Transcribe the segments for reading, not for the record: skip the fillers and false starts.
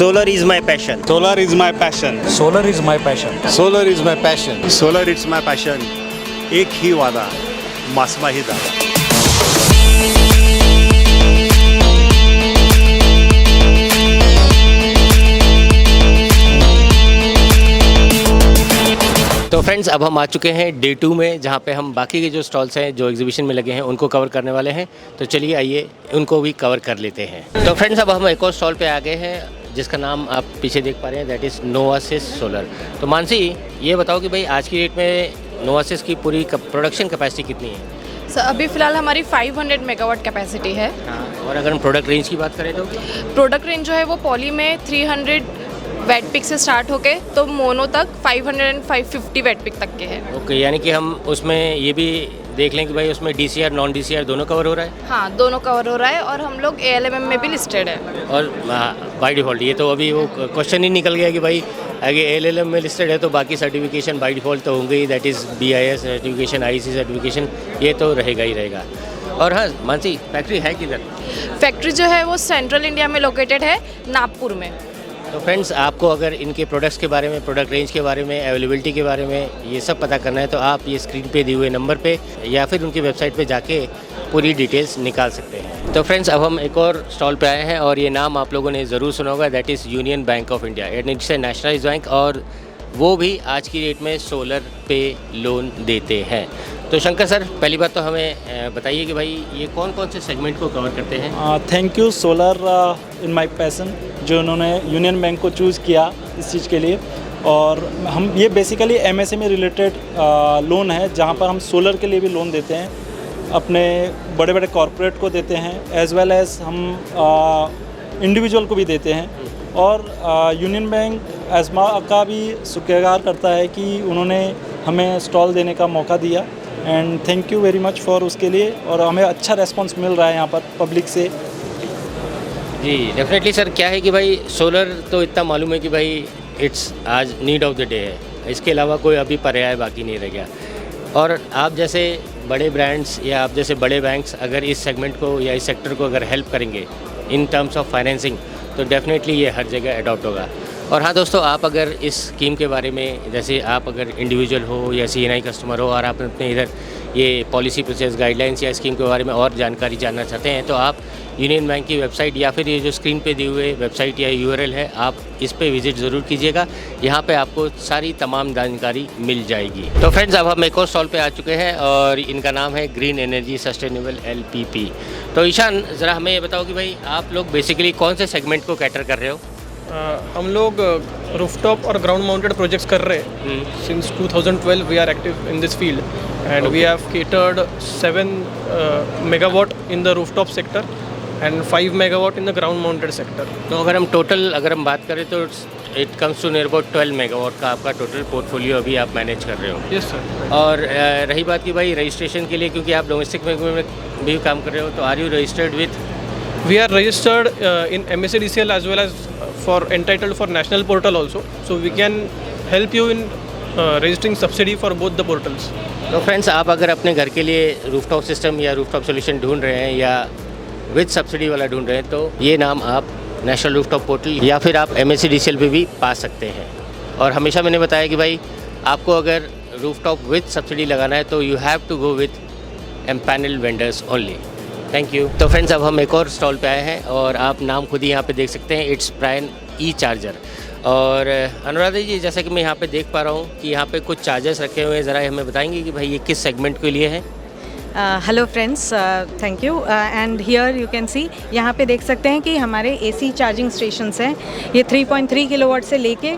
Solar is my passion. Solar is my passion. Solar is my passion. Solar is my passion. Solar it's my passion. एक ही वादा, मास्मा ही दावा. तो friends अब हम आ चुके हैं डे 2 में, जहाँ पे हम बाकी के जो स्टॉल्स हैं जो एग्जीबिशन में लगे हैं उनको कवर करने वाले हैं। तो चलिए आइए उनको भी कवर कर लेते हैं। तो फ्रेंड्स अब हम एक और स्टॉल पे आ गए हैं जिसका नाम आप पीछे देख पा रहे हैं, दैट इज़ नोवासिस सोलर। तो मानसी ये बताओ कि भाई आज की डेट में नोवासिस की पूरी प्रोडक्शन कैपेसिटी कितनी है? सर अभी फ़िलहाल हमारी 500 मेगावाट कैपेसिटी है। हाँ, और अगर हम प्रोडक्ट रेंज की बात करें तो प्रोडक्ट रेंज जो है वो पॉली में 300 वेट पिक से स्टार्ट होके तो मोनो तक 500 एंड 550 वेट पिक तक के हैं। ओके, यानी कि हम उसमें ये भी देख लें कि भाई उसमें DCR नॉन DCR दोनों कवर हो रहा है? हाँ, दोनों कवर हो रहा है और हम लोग ALMM में भी लिस्टेड है। और बाय डिफ़ॉल्ट ये तो अभी वो क्वेश्चन ही निकल गया कि भाई आगे ALMM में लिस्टेड है तो बाकी सर्टिफिकेशन बाय डिफ़ॉल्ट तो होंगे ही, that is BIS certification, IC certification, ये तो रहेगा ही रहेगा। और हाँ मानसी, फैक्ट्री है किधर? फैक्ट्री जो है वो सेंट्रल इंडिया में लोकेटेड है, नागपुर में। तो फ्रेंड्स आपको अगर इनके प्रोडक्ट्स के बारे में, प्रोडक्ट रेंज के बारे में, अवेलेबिलिटी के बारे में ये सब पता करना है तो आप ये स्क्रीन पे दिए हुए नंबर पे या फिर उनकी वेबसाइट पे जाके पूरी डिटेल्स निकाल सकते हैं। तो फ्रेंड्स अब हम एक और स्टॉल पे आए हैं और ये नाम आप लोगों ने ज़रूर सुना होगा, that is union bank of India. It's a nationalised bank और वो भी आज की डेट में सोलर पे लोन देते हैं। तो शंकर सर, पहली बात तो हमें बताइए कि भाई ये कौन कौन से सेगमेंट को कवर करते हैं? Thank you solar in my passion, जो उन्होंने यूनियन बैंक को चूज़ किया इस चीज़ के लिए। और हम ये बेसिकली MSME रिलेटेड लोन है, जहाँ पर हम सोलर के लिए भी लोन देते हैं, अपने बड़े बड़े कॉरपोरेट को देते हैं, एज़ वेल एज़ हम इंडिविजुअल को भी देते हैं। और यूनियन बैंक एस्मा का भी शुक्रगुजार करता है कि उन्होंने हमें स्टॉल देने का मौका दिया, and thank you very much for उसके लिए। और हमें अच्छा रेस्पॉन्स मिल रहा है यहाँ पर पब्लिक से। जी डेफिनेटली सर, क्या है कि भाई सोलर तो इतना मालूम है कि भाई इट्स आज नीड ऑफ द डे है, इसके अलावा कोई अभी पर्याय बाकी नहीं रह गया। और आप जैसे बड़े ब्रांड्स या आप जैसे बड़े बैंक्स अगर इस सेगमेंट को या इस सेक्टर को अगर हेल्प करेंगे इन टर्म्स ऑफ फाइनेंसिंग तो डेफिनेटली ये हर जगह अडॉप्ट होगा। और हाँ दोस्तों, आप अगर इस स्कीम के बारे में, जैसे आप अगर इंडिविजुअल हो या CNI कस्टमर हो और आप अपने इधर ये पॉलिसी प्रोसेस गाइडलाइंस या स्कीम के बारे में और जानकारी जानना चाहते हैं तो आप यूनियन बैंक की वेबसाइट या फिर ये जो स्क्रीन पे दिए हुए वेबसाइट या URL है, आप इस पे विज़िट ज़रूर कीजिएगा। यहाँ पे आपको सारी तमाम जानकारी मिल जाएगी। तो फ्रेंड्स अब हम एक और स्टॉल पे आ चुके हैं और इनका नाम है ग्रीन एनर्जी सस्टेनेबल LPP। तो ईशान, ज़रा हमें ये बताओ कि भाई आप लोग बेसिकली कौन से सेगमेंट को कैटर कर रहे हो? हम लोग रूफटॉप और ग्राउंड माउंटेड प्रोजेक्ट्स कर रहे हैं। Since 2012 we are active in this field and we have catered 7 megawatt in the rooftop sector and 5 megawatt in the ground mounted sector. तो अगर हम बात करें तो it comes to near about 12 megawatt का आपका टोटल पोर्टफोलियो अभी आप मैनेज कर रहे हो? Yes sir. और रही बात कि भाई रजिस्ट्रेशन के लिए, क्योंकि आप डोमेस्टिक में भी काम कर रहे हो, तो are you registered with? We are registered in MSCDCL as well as for entitled for national portal also. So we can help you in registering subsidy for both the portals. तो friends आप अगर अपने घर के लिए rooftop system या rooftop solution ढूंढ रहे हैं या विद सब्सिडी वाला ढूंढ रहे हैं तो ये नाम आप नेशनल रूफटॉप पोर्टल या फिर आप MSCDCL पे भी पा सकते हैं। और हमेशा मैंने बताया कि भाई आपको अगर रूफटॉप विद सब्सिडी लगाना है तो you have to go with empanelled vendors only. Thank you. तो फ्रेंड्स अब हम एक और स्टॉल पे आए हैं और आप नाम खुद ही यहाँ पे देख सकते हैं, इट्स प्रायन E-चार्जर। और अनुराधा जी, जैसा कि मैं यहाँ पे देख पा रहा हूँ कि यहाँ पे कुछ चार्जर्स रखे हुए हैं, ज़रा हमें बताएंगे कि भाई ये किस सेगमेंट के लिए है? Hello friends, thank you and here you can see, यहाँ पे देख सकते हैं कि हमारे AC चार्जिंग स्टेशंस हैं। ये 3.3 किलोवाट से लेके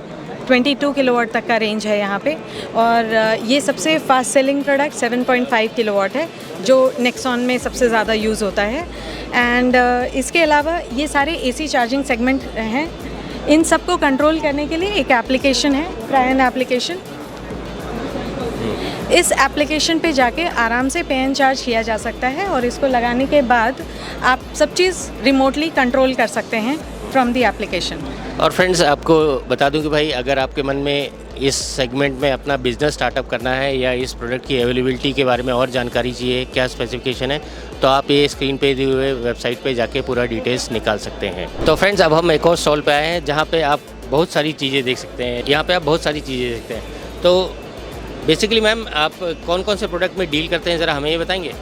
22 किलोवाट तक का रेंज है यहाँ पे। और ये सबसे फास्ट सेलिंग प्रोडक्ट 7.5 किलोवाट है जो नेक्सॉन में सबसे ज़्यादा यूज़ होता है। एंड इसके अलावा ये सारे AC चार्जिंग सेगमेंट हैं। इन सबको कंट्रोल करने के लिए एक एप्लीकेशन है, प्रायन एप्लीकेशन। इस एप्लीकेशन पे जाके आराम से पे एंड चार्ज किया जा सकता है और इसको लगाने के बाद आप सब चीज़ रिमोटली कंट्रोल कर सकते हैं। from the application. और फ्रेंड्स आपको बता दूं कि भाई अगर आपके मन में इस सेगमेंट में अपना बिजनेस स्टार्टअप करना है या इस प्रोडक्ट की अवेलेबिलिटी के बारे में और जानकारी चाहिए, क्या स्पेसिफिकेशन है, तो आप ये स्क्रीन पे दिए हुए वेबसाइट पे जाके पूरा डिटेल्स निकाल सकते हैं। तो फ्रेंड्स अब हम एक और स्टॉल पे आए हैं जहाँ पे आप बहुत सारी चीज़ें देख सकते हैं। यहाँ पे आप बहुत सारी चीज़ें देखते हैं। तो बेसिकली मैम आप कौन कौन से प्रोडक्ट में डील करते हैं, ज़रा हमें ये बताएंगे।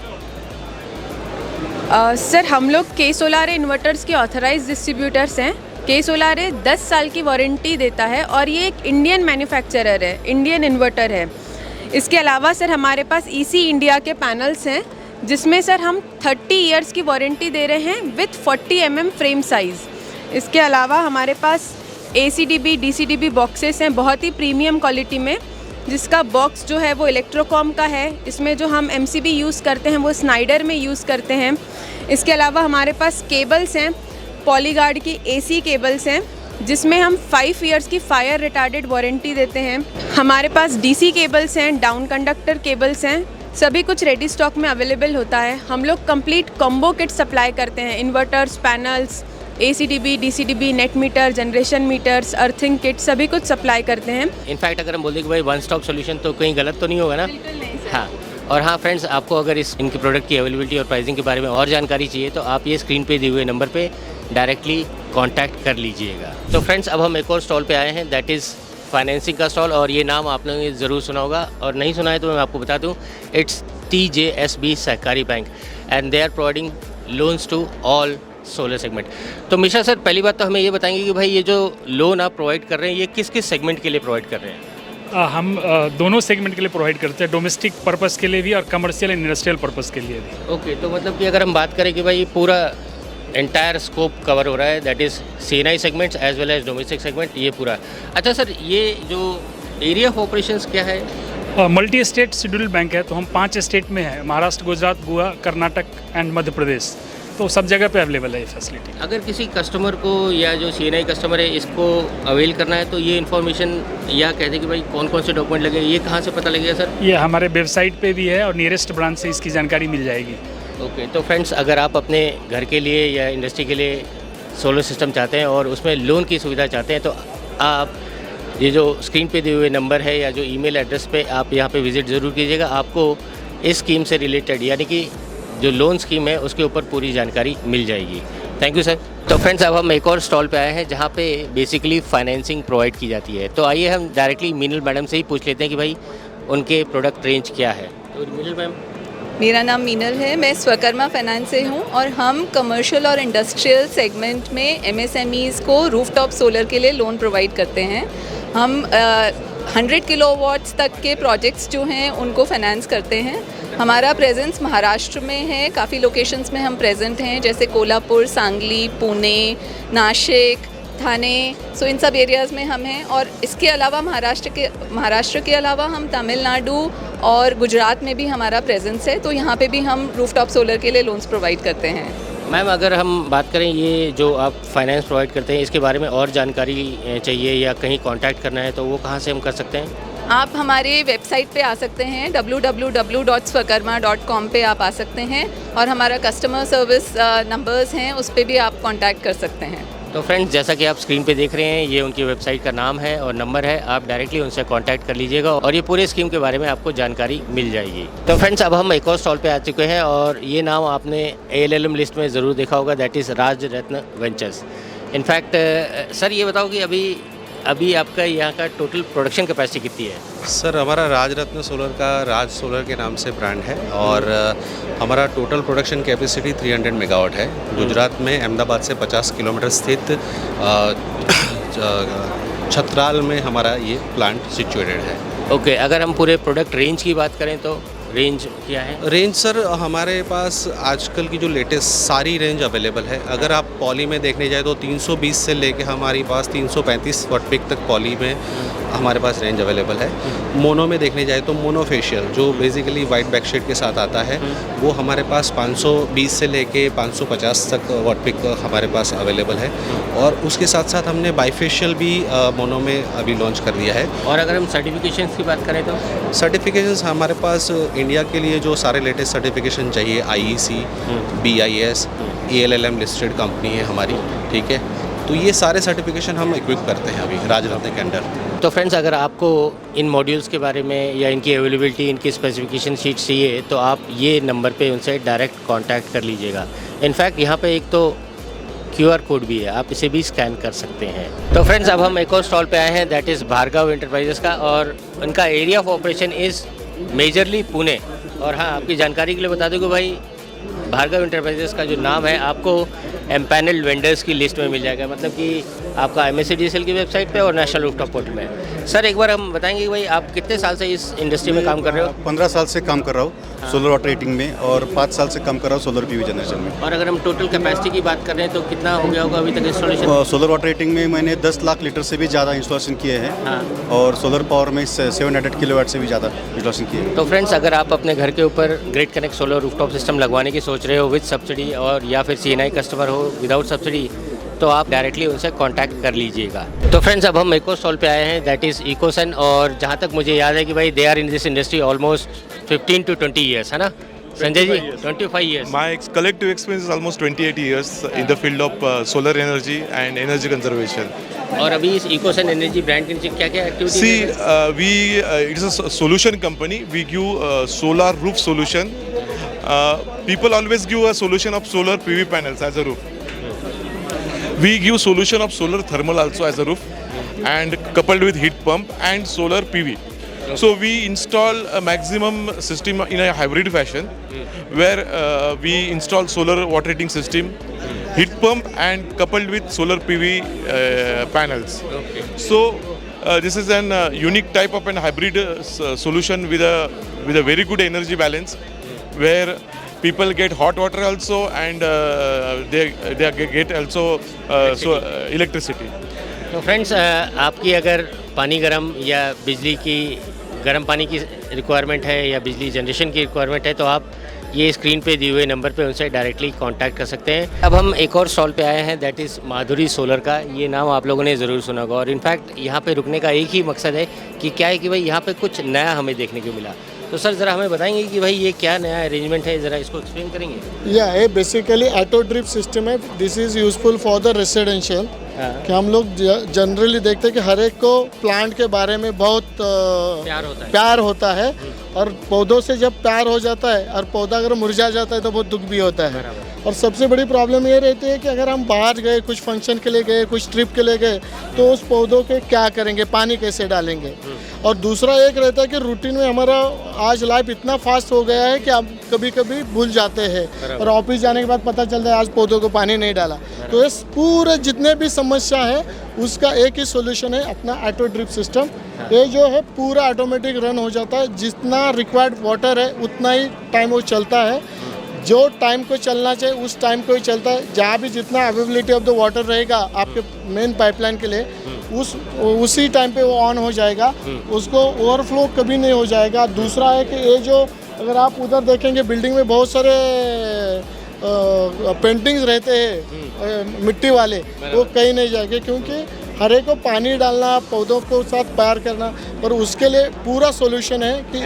सर हम लोग के सोलारे इन्वर्टर्स के ऑथराइज डिस्ट्रीब्यूटर्स हैं। के सोलारे 10 साल की वारंटी देता है और ये एक इंडियन मैन्युफैक्चरर है, इंडियन इन्वर्टर है। इसके अलावा सर हमारे पास ईसी इंडिया के पैनल्स हैं जिसमें सर हम 30 इयर्स की वारंटी दे रहे हैं विथ 40 mm फ्रेम साइज़। इसके अलावा हमारे पास ACDB DCDB बॉक्सेस हैं बहुत ही प्रीमियम क्वालिटी में, जिसका बॉक्स जो है वो इलेक्ट्रोकॉम का है। इसमें जो हम MCB यूज़ करते हैं वो स्नाइडर में यूज़ करते हैं। इसके अलावा हमारे पास केबल्स हैं, पॉलीगार्ड की AC केबल्स हैं जिसमें हम 5 इयर्स की फायर रिटार्डेड वारंटी देते हैं। हमारे पास DC केबल्स हैं, डाउन कंडक्टर केबल्स हैं, सभी कुछ रेडी स्टॉक में अवेलेबल होता है। हम लोग कंप्लीट कॉम्बो किट सप्लाई करते हैं, inverters, panels, ACDB DCDB, net meter, generation meters, earthing kit, सभी कुछ सप्लाई करते हैं। इनफैक्ट अगर हम बोल दें कि भाई वन स्टॉप सोल्यूशन, तो कहीं गलत तो नहीं होगा ना? हाँ। और हाँ फ्रेंड्स, आपको अगर इनकी प्रोडक्ट की अवेलेबिलिटी और प्राइसिंग के बारे में और जानकारी चाहिए तो आप ये स्क्रीन पे दिए हुए नंबर पे डायरेक्टली कांटेक्ट कर लीजिएगा। तो फ्रेंड्स अब हम एक और स्टॉल पे आए हैं, दैट इज़ फाइनेंसिंग का स्टॉल, और ये नाम आप लोगों ने ज़रूर सुना होगा, और नहीं सुना है तो मैं आपको बता दूँ, it's TJSB Sahakari bank and they are providing loans to all solar segment. तो मिश्रा सर, पहली बात तो हमें ये बताएंगे कि भाई ये जो लोन आप प्रोवाइड कर रहे हैं ये किस किस सेगमेंट के लिए प्रोवाइड कर रहे हैं? हम दोनों सेगमेंट के लिए प्रोवाइड करते हैं, डोमेस्टिक पर्पस के लिए भी और कमर्शियल एंड इंडस्ट्रियल पर्पस के लिए भी। ओके, तो मतलब कि अगर हम बात करें कि भाई पूरा एंटायर स्कोप कवर हो रहा है, that is CNI segments as well as domestic segment, ये पूरा। अच्छा सर, ये जो एरिया ऑफ ऑपरेशंस क्या है? मल्टी स्टेट शेड्यूल्ड बैंक है, तो हम 5 स्टेट में हैं, महाराष्ट्र, गुजरात, गोवा, कर्नाटक एंड मध्य प्रदेश, तो सब जगह पे अवेलेबल है ये फैसिलिटी। अगर किसी कस्टमर को या जो CNI कस्टमर है इसको अवेल करना है तो ये इन्फॉर्मेशन या कहते कि भाई कौन कौन से डॉक्यूमेंट लगेंगे, ये कहाँ से पता लगेगा सर? ये हमारे वेबसाइट पे भी है और नियरेस्ट ब्रांच से इसकी जानकारी मिल जाएगी। ओके, तो फ्रेंड्स अगर आप अपने घर के लिए या इंडस्ट्री के लिए सोलर सिस्टम चाहते हैं और उसमें लोन की सुविधा चाहते हैं तो आप ये जो स्क्रीन पे दिए हुए नंबर है या जो ईमेल एड्रेस पे आप यहाँ पे विज़िट ज़रूर कीजिएगा। आपको इस स्कीम से रिलेटेड यानी कि जो लोन स्कीम है उसके ऊपर पूरी जानकारी मिल जाएगी। Thank you sir. तो फ्रेंड्स अब हम एक और स्टॉल पे आए हैं जहाँ पे बेसिकली फाइनेंसिंग प्रोवाइड की जाती है। तो आइए हम डायरेक्टली मीनल मैडम से ही पूछ लेते हैं कि भाई उनके प्रोडक्ट रेंज क्या है। तो मीनल मैम। मेरा नाम मीनल है, मैं स्वकर्मा फाइनेंस से हूँ और हम कमर्शियल और इंडस्ट्रियल सेगमेंट में MSMEs को रूफटॉप सोलर के लिए लोन प्रोवाइड करते हैं। हम 100 किलोवाट्स तक के प्रोजेक्ट्स जो हैं उनको फाइनेंस करते हैं। हमारा प्रेजेंस महाराष्ट्र में है, काफ़ी लोकेशंस में हम प्रेजेंट हैं, जैसे कोल्हापुर, सांगली, पुणे, नासिक, थाने, सो इन सब एरियाज़ में हम हैं। और इसके अलावा महाराष्ट्र के अलावा हम तमिलनाडु और गुजरात में भी हमारा प्रेजेंस है, तो यहाँ पे भी हम रूफटॉप सोलर के लिए लोन्स प्रोवाइड करते हैं। मैम अगर हम बात करें ये जो आप फाइनेंस प्रोवाइड करते हैं इसके बारे में और जानकारी चाहिए या कहीं कांटेक्ट करना है तो वो कहाँ से हम कर सकते हैं? आप हमारे वेबसाइट पे आ सकते हैं, www.swakarma.com पे आप आ सकते हैं और हमारा कस्टमर सर्विस नंबर्स हैं उस पर भी आप कांटेक्ट कर सकते हैं। तो फ्रेंड्स जैसा कि आप स्क्रीन पे देख रहे हैं ये उनकी वेबसाइट का नाम है और नंबर है, आप डायरेक्टली उनसे कांटेक्ट कर लीजिएगा और ये पूरे स्कीम के बारे में आपको जानकारी मिल जाएगी। तो फ्रेंड्स अब हम एक और स्टॉल पे आ चुके हैं और ये नाम आपने ALLM लिस्ट में ज़रूर देखा होगा, that is Raj Ratna ventures. In fact sir ये बताओ कि अभी आपका यहाँ का टोटल प्रोडक्शन कैपेसिटी कितनी है? सर हमारा राज रत्न सोलर का राज सोलर के नाम से ब्रांड है और हमारा टोटल प्रोडक्शन कैपेसिटी 300 मेगावाट है। गुजरात में अहमदाबाद से 50 किलोमीटर स्थित छतराल में हमारा ये प्लांट सिचुएटेड है। ओके, अगर हम पूरे प्रोडक्ट रेंज की बात करें तो रेंज क्या है? रेंज सर हमारे पास आजकल की जो लेटेस्ट सारी रेंज अवेलेबल है। अगर आप पॉली में देखने जाए तो 320 से लेके हमारे पास 335 वाट पिक तक पॉली में हमारे पास रेंज अवेलेबल है। मोनो में देखने जाए तो मोनो फेशियल जो बेसिकली वाइट बैकशीट के साथ आता है वो हमारे पास 520 से लेके 550 तक वाट पिक हमारे पास अवेलेबल है। और उसके साथ साथ हमने बाईफेशियल भी मोनो में अभी लॉन्च कर दिया है। और अगर हम सर्टिफिकेशंस की बात करें तो सर्टिफिकेशंस हमारे पास इंडिया के लिए जो सारे लेटेस्ट सर्टिफिकेशन चाहिए IEC, BIS, ALLM listed company है हमारी, ठीक है। तो तो ये सारे सर्टिफिकेशन हम इक्विप करते हैं अभी राजरत्न के अंडर। तो फ्रेंड्स, अगर आपको इन मॉड्यूल्स के बारे में या इनकी अवेलेबिलिटी, इनकी स्पेसिफिकेशन शीट चाहिए तो आप ये नंबर पे उनसे डायरेक्ट कांटेक्ट कर लीजिएगा। इनफैक्ट यहाँ पे एक तो QR कोड भी है, आप इसे भी स्कैन कर सकते हैं। तो फ्रेंड्स, अब हम एक और स्टॉल पे आए हैं, दैट इज़ भार्गव एंटरप्राइजेस का, और उनका area of operation is majorly Pune. और हाँ, आपकी जानकारी के लिए बता दूँ कि भाई भार्गव एंटरप्राइजेस का जो नाम है आपको एम्पैनल्ड वेंडर्स की लिस्ट में मिल जाएगा, मतलब कि आपका MACDCL की वेबसाइट पे और नेशनल रूफटॉप पोर्टल में। सर, एक बार हम बताएंगे कि भाई आप कितने साल से इस इंडस्ट्री में काम कर रहे हो? 15 साल से काम कर रहा हूँ सोलर वाटर हीटिंग में, और 5 साल से काम कर रहा हूँ सोलर PV जनरेशन में। और अगर हम टोटल कैपेसिटी की बात कर रहे हैं तो कितना हो गया होगा अभी तक इंस्टॉलेशन? सोलर वाटर हीटिंग में मैंने 10 लाख लीटर से भी ज़्यादा इंस्टॉलेशन किए हैं। और सोलर पावर में 700 किलोवाट से भी ज़्यादा इंस्टॉलेशन किए हैं। तो फ्रेंड्स, अगर आप अपने घर के ऊपर grid connect solar rooftop system लगवाने की सोच रहे हो विद सब्सिडी, और या फिर CNI कस्टमर हो विदाउट सब्सिडी, तो आप डायरेक्टली उनसे कांटेक्ट कर लीजिएगा। तो फ्रेंड्स, अब हम इको स्टॉल पे आए हैं, दैट इज़ इकोसन, और जहाँ तक मुझे याद है कि भाई they are in this industry almost 15 to 20 years, है ना Sanjay ji? 25 years. My collective experience is almost 28 years in the field of solar energy and energy conservation. और अभी इस इकोसन एनर्जी ब्रांड के नीचे क्या-क्या activities See, it is a solution company. We give solar roof solution. People always give a solution of solar PV panels as a roof. We give solution of solar thermal also as a roof, and coupled with heat pump and solar PV. So we install a maximum system in a hybrid fashion, where we install solar water heating system, heat pump, and coupled with solar PV panels. So this is an unique type of an hybrid solution with a very good energy balance, where people get hot water also, and they get also electricity. तो friends, आपकी अगर पानी गर्म या बिजली की गर्म पानी की रिक्वायरमेंट है या बिजली जनरेशन की रिक्वायरमेंट है, तो आप ये स्क्रीन पे दिए हुए नंबर पे उनसे डायरेक्टली कांटेक्ट कर सकते हैं। अब हम एक और स्टॉल पे आए हैं, दैट इज़ माधुरी सोलर का। ये नाम आप लोगों ने ज़रूर सुना होगा, और इनफैक्ट यहाँ पे रुकने का एक ही मकसद है कि क्या है कि भाई यहाँ पे कुछ नया हमें देखने को मिला। तो सर, ज़रा हमें बताएंगे कि भाई ये क्या नया अरेंजमेंट है, ज़रा इसको एक्सप्लेन करेंगे? या ये बेसिकली ऑटो ड्रिप सिस्टम है। This is useful for the residential. कि हम लोग जनरली देखते हैं कि हर एक को प्लांट के बारे में बहुत प्यार होता है, और पौधों से जब प्यार हो जाता है और पौधा अगर मुरझा जाता है तो बहुत दुख भी होता है। और सबसे बड़ी प्रॉब्लम ये रहती है कि अगर हम बाहर गए, कुछ फंक्शन के लिए गए, कुछ ट्रिप के लिए गए, तो उस पौधों के क्या करेंगे, पानी कैसे डालेंगे। और दूसरा एक रहता है कि रूटीन में हमारा आज लाइफ इतना फास्ट हो गया है कि हम कभी कभी भूल जाते हैं, और ऑफिस जाने के बाद पता चलता है आज पौधों को पानी नहीं डाला। तो इस पूरे जितने भी समस्या है उसका एक ही सोल्यूशन है, अपना ऑटो ड्रिप सिस्टम। ये जो है पूरा ऑटोमेटिक रन हो जाता है, जितना रिक्वायर्ड वाटर है उतना ही टाइम वो चलता है, जो टाइम को चलना चाहिए उस टाइम को ही चलता है। जहाँ भी जितना अवेलेबिलिटी ऑफ द वाटर रहेगा आपके मेन पाइपलाइन के लिए, उसी टाइम पे वो ऑन हो जाएगा, उसको ओवरफ्लो कभी नहीं हो जाएगा। दूसरा है कि ये जो अगर आप उधर देखेंगे बिल्डिंग में बहुत सारे पेंटिंग्स रहते हैं मिट्टी वाले, वो कहीं नहीं जाएंगे, क्योंकि हर एक को पानी डालना, पौधों को साथ प्यार करना, और उसके लिए पूरा सॉल्यूशन है कि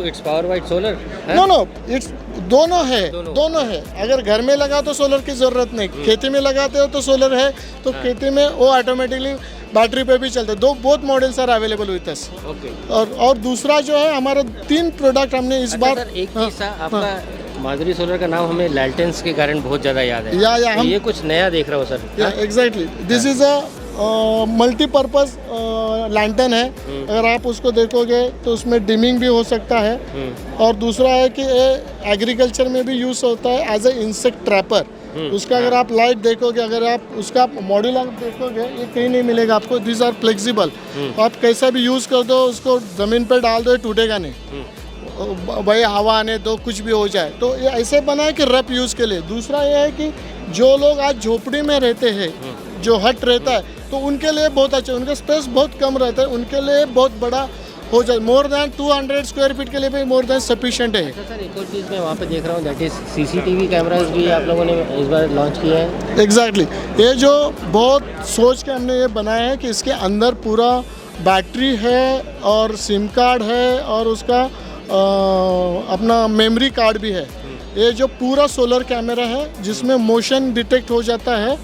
it's power by solar. No it's दोनों है। अगर घर में लगा तो सोलर की ज़रूरत नहीं, खेती में लगाते हो तो सोलर है, तो खेती में वो ऑटोमेटिकली बैटरी पे भी चलते हैं। Both models are available with us. और दूसरा जो है हमारा 3 प्रोडक्ट हमने इस बार। एक चीज़ आपका माधुरी सोलर का नाम हमें लैल्टेंस के कारण बहुत ज़्यादा याद है। तो ये कुछ नया देख रहा हो sir? Exactly, this is a multipurpose lantern है। अगर आप उसको देखोगे तो उसमें डिमिंग भी हो सकता है, और दूसरा है कि एग्रीकल्चर में भी यूज़ होता है एज ए इंसेक्ट ट्रैपर। उसका अगर आप लाइट देखोगे, अगर आप उसका मॉड्यूल आप देखोगे, ये कहीं नहीं मिलेगा आपको। दिस आर फ्लेक्सिबल, आप कैसा भी यूज़ कर दो, उसको ज़मीन पर डाल दो, ये टूटेगा नहीं, भाई हवा आने दो, कुछ भी हो जाए। तो ये ऐसे बना है कि रफ यूज़ के लिए। दूसरा ये है कि जो लोग आज झोपड़ी में रहते हैं, जो हट रहता है, तो उनके लिए बहुत अच्छा, उनका स्पेस बहुत कम रहता है, उनके लिए बहुत बड़ा हो जाए। मोर देन 200 स्क्वायर फीट के लिए भी मोर देन सफिशिएंट है। सर, एक और चीज़ मैं वहाँ पे देख रहा हूँ, दैट इज़ CCTV कैमराज भी आप लोगों ने इस बार लॉन्च किए हैं। एग्जैक्टली, ये जो बहुत सोच के हमने ये बनाया है कि इसके अंदर पूरा बैटरी है और सिम कार्ड है और उसका अपना मेमोरी कार्ड भी है। ये जो पूरा सोलर कैमरा है जिसमें मोशन डिटेक्ट हो जाता है,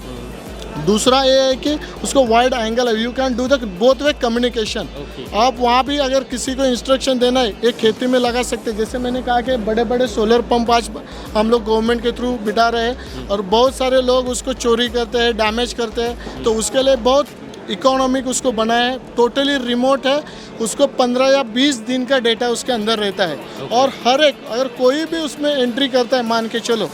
दूसरा ये है कि उसको वाइड एंगल है, you can do the both way communication. आप वहाँ भी अगर किसी को इंस्ट्रक्शन देना है, एक खेती में लगा सकते हैं। जैसे मैंने कहा कि बड़े बड़े सोलर पंप आज हम लोग गवर्नमेंट के थ्रू बिठा रहे हैं और बहुत सारे लोग उसको चोरी करते हैं, डैमेज करते हैं, तो उसके लिए बहुत इकोनॉमिक उसको बनाया है। टोटली रिमोट है, उसको 15 या 20 दिन का डेटा उसके अंदर रहता है और हर एक अगर कोई भी उसमें एंट्री करता है मान के चलो,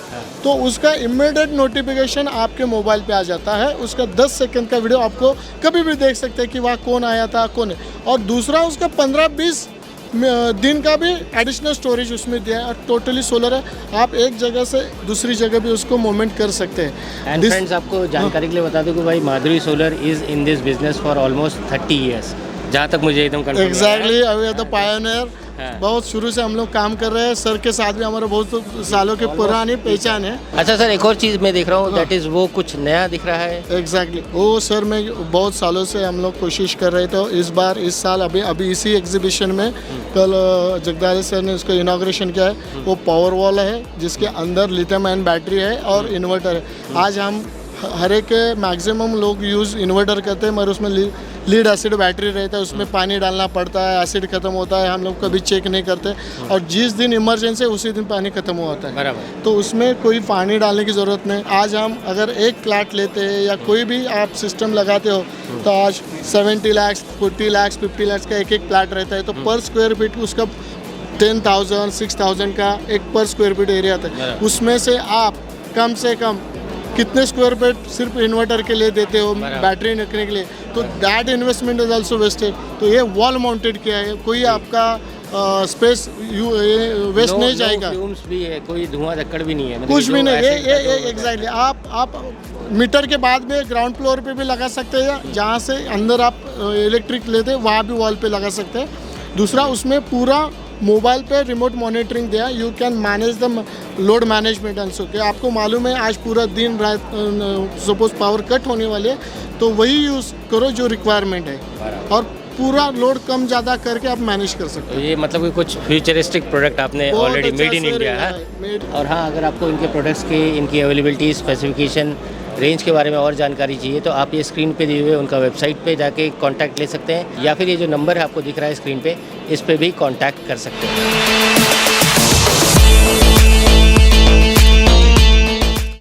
तो उसका इमीडिएट नोटिफिकेशन आपके मोबाइल पे आ जाता है। उसका 10 सेकंड का वीडियो आपको कभी भी देख सकते हैं कि वहाँ कौन आया था कौन है। और दूसरा उसका 15-20 दिन का भी एडिशनल स्टोरेज उसमें दिया है और टोटली सोलर है। आप एक जगह से दूसरी जगह भी उसको मूवमेंट कर सकते हैं। एंड फ्रेंड्स, आपको जानकारी के लिए बता दूं कि भाई Madhuri Solar is in this business for almost 30 years, जहाँ तक मुझे एकदम कंफर्म है। Exactly, we are the pioneer. बहुत शुरू से हम लोग काम कर रहे हैं। सर के साथ भी हमारा बहुत सालों की पुरानी पहचान है। अच्छा सर, एक और चीज़ मैं देख रहा हूँ, दैट इज़ वो कुछ नया दिख रहा है। एग्जैक्टली, वो सर में बहुत सालों से हम लोग कोशिश कर रहे थे। इस साल अभी इसी एग्जीबिशन में कल जगदारी सर ने उसका इनाग्रेशन किया है। वो पावर वॉल है जिसके अंदर लिथियम आयन बैटरी है और इन्वर्टर है। आज हम हर एक मैक्सिमम लोग यूज़ इन्वर्टर करते हैं, मगर उसमें लीड एसिड बैटरी रहता है, उसमें पानी डालना पड़ता है, एसिड खत्म होता है, हम लोग कभी चेक नहीं करते और जिस दिन इमरजेंसी है उसी दिन पानी खत्म होता है। बराबर। तो उसमें कोई पानी डालने की ज़रूरत नहीं। आज हम अगर एक प्लाट लेते हैं या कोई भी आप सिस्टम लगाते हो तो आज 70 लाख 40 लाख 50 लाख का एक प्लाट रहता है, तो पर स्क्वायर फीट उसका 10,000 6,000 का एक पर स्क्वायर फीट एरिया आता है। उसमें से आप कम से कम कितने स्क्वायर फीट सिर्फ इन्वर्टर के लिए देते हो, बैटरी रखने के लिए, तो that investment is also wasted. तो ये वॉल माउंटेड किया है, कोई आपका स्पेस वेस्ट नहीं जाएगा। फ्यूम्स भी है, कोई धुआं धक्कड़ भी नहीं है, मतलब कुछ भी नहीं। ये एग्जैक्टली आप मीटर के बाद में ग्राउंड फ्लोर पे भी लगा सकते हैं, जहाँ से अंदर आप इलेक्ट्रिक लेते हैं वहाँ भी वॉल पे लगा सकते हैं। दूसरा, उसमें पूरा मोबाइल पे रिमोट मॉनिटरिंग दिया, you can manage the load management also. कि आपको मालूम है आज पूरा दिन रात सपोज पावर कट होने वाली है, तो वही यूज़ करो जो रिक्वायरमेंट है और पूरा लोड कम ज़्यादा करके आप मैनेज कर सकते हो। ये मतलब कि कुछ फ्यूचरिस्टिक प्रोडक्ट आपने ऑलरेडी मेड इन इंडिया है। और हाँ, अगर आपको इनके प्रोडक्ट्स की इनकी अवेलेबिलिटी, स्पेसिफिकेशन, रेंज के बारे में और जानकारी चाहिए तो आप ये स्क्रीन पे दिए हुए उनका वेबसाइट पे जाके कांटेक्ट ले सकते हैं, या फिर ये जो नंबर है आपको दिख रहा है स्क्रीन पे, इस पे भी कांटेक्ट कर सकते हैं।